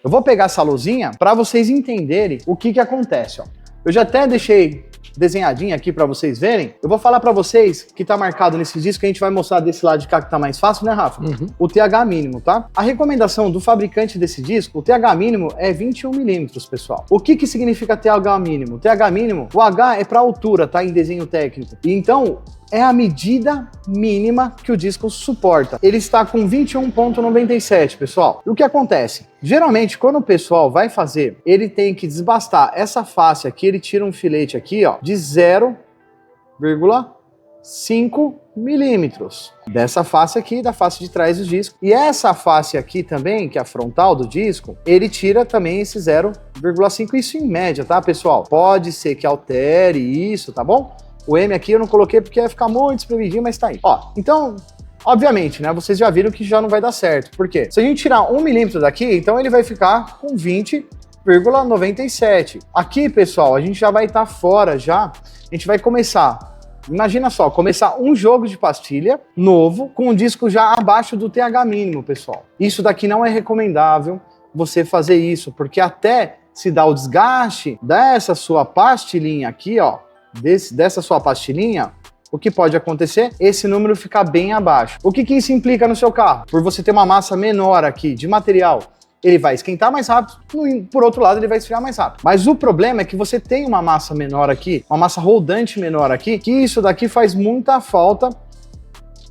Eu vou pegar essa luzinha para vocês entenderem o que acontece, ó. Eu já até deixei desenhadinho aqui para vocês verem. Eu vou falar para vocês que tá marcado nesse disco, que a gente vai mostrar desse lado de cá que tá mais fácil, né, Rafa? O TH mínimo, tá? A recomendação do fabricante desse disco, o TH mínimo é 21 milímetros, pessoal. O que significa TH mínimo? TH mínimo, o H é para altura, tá? Em desenho técnico. E então, é a medida mínima que o disco suporta. Ele está com 21,97, pessoal. E o que acontece? Geralmente, quando o pessoal vai fazer, ele tem que desbastar essa face aqui, ele tira um filete aqui, ó, de 0,5 milímetros. Dessa face aqui, da face de trás do disco. E essa face aqui também, que é a frontal do disco, ele tira também esse 0,5, isso em média, tá, pessoal? Pode ser que altere isso, tá bom? O M aqui eu não coloquei porque ia ficar muito espremidinho, mas tá aí. Ó, então, obviamente, né, vocês já viram que já não vai dar certo. Por quê? Se a gente tirar 1 milímetro daqui, então ele vai ficar com 20,97. Aqui, pessoal, a gente já vai estar fora já. A gente vai começar, imagina só, começar um jogo de pastilha novo com um disco já abaixo do TH mínimo, pessoal. Isso daqui não é recomendável você fazer isso, porque até se dá o desgaste dessa sua pastilhinha aqui, ó, dessa sua pastilhinha, o que pode acontecer? Esse número ficar bem abaixo. O que isso implica no seu carro? Por você ter uma massa menor aqui de material, ele vai esquentar mais rápido, por outro lado ele vai esfriar mais rápido. Mas o problema é que você tem uma massa menor aqui, uma massa rodante menor aqui, que isso daqui faz muita falta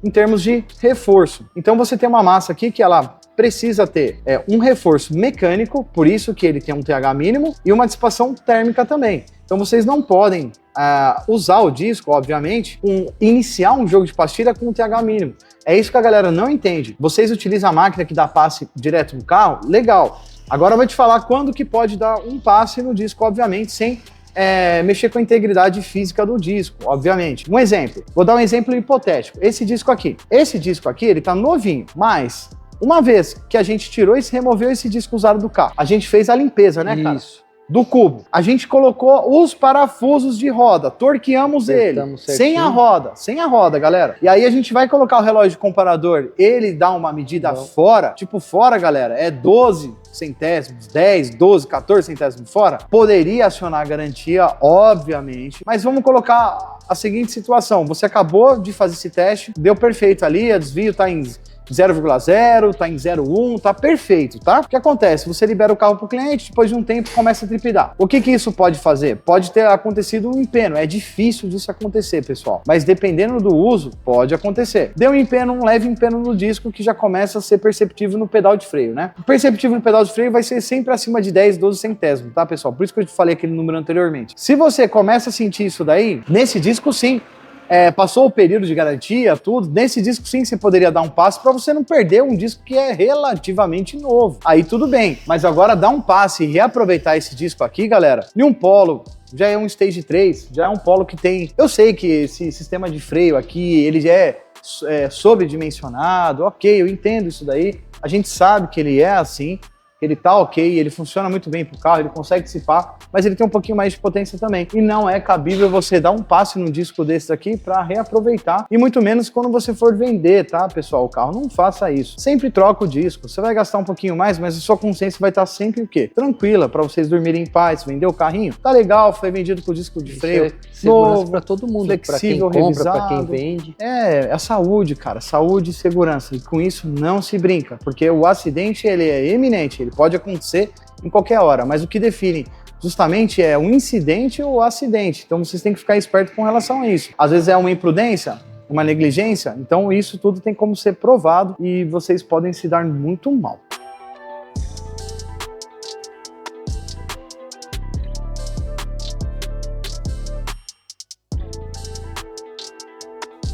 em termos de reforço. Então você tem uma massa aqui que ela precisa ter um reforço mecânico, por isso que ele tem um TH mínimo, e uma dissipação térmica também. Então vocês não podem usar o disco, obviamente, iniciar um jogo de pastilha com um TH mínimo. É isso que a galera não entende. Vocês utilizam a máquina que dá passe direto no carro? Legal. Agora eu vou te falar quando que pode dar um passe no disco, obviamente, sem mexer com a integridade física do disco, obviamente. Um exemplo, vou dar um exemplo hipotético. Esse disco aqui, ele tá novinho, mas uma vez que a gente tirou e removeu esse disco usado do carro, a gente fez a limpeza, né, cara? Isso. Do cubo. A gente colocou os parafusos de roda, torqueamos ele, sem a roda, galera. E aí a gente vai colocar o relógio comparador, ele dá uma medida fora, tipo fora, galera, é 12 centésimos, 10, 12, 14 centésimos fora. Poderia acionar a garantia, obviamente, mas vamos colocar a seguinte situação, você acabou de fazer esse teste, deu perfeito ali, o desvio tá em 0,0, tá em 0,1, tá perfeito, tá? O que acontece? Você libera o carro pro cliente, depois de um tempo começa a tripidar. O que isso pode fazer? Pode ter acontecido um empeno, é difícil disso acontecer, pessoal, mas dependendo do uso, pode acontecer. Deu um empeno, um leve empeno no disco que já começa a ser perceptível no pedal de freio, né? O perceptível no pedal de freio vai ser sempre acima de 10, 12 centésimos, tá, pessoal? Por isso que eu te falei aquele número anteriormente. Se você começa a sentir isso daí, nesse disco sim, passou o período de garantia, tudo, nesse disco sim você poderia dar um passe para você não perder um disco que é relativamente novo. Aí tudo bem, mas agora dar um passe e reaproveitar esse disco aqui, galera, e um Polo, já é um Stage 3, já é um Polo que tem... Eu sei que esse sistema de freio aqui, ele já é sobredimensionado, ok, eu entendo isso daí, a gente sabe que ele é assim, ele tá ok, ele funciona muito bem pro carro, ele consegue dissipar, mas ele tem um pouquinho mais de potência também. E não é cabível você dar um passe num disco desse aqui para reaproveitar, e muito menos quando você for vender, tá, pessoal, o carro. Não faça isso. Sempre troca o disco. Você vai gastar um pouquinho mais, mas a sua consciência vai estar sempre o quê? Tranquila, para vocês dormirem em paz. Vender o carrinho, tá legal, foi vendido com o disco de freio. Segurança para todo mundo, flexível, pra quem compra, revisado. para quem vende. É a saúde, cara, saúde e segurança. E com isso não se brinca, porque o acidente ele é iminente, ele pode acontecer em qualquer hora, mas o que define justamente é um incidente ou acidente. Então vocês têm que ficar esperto com relação a isso. Às vezes é uma imprudência, uma negligência, então isso tudo tem como ser provado e vocês podem se dar muito mal.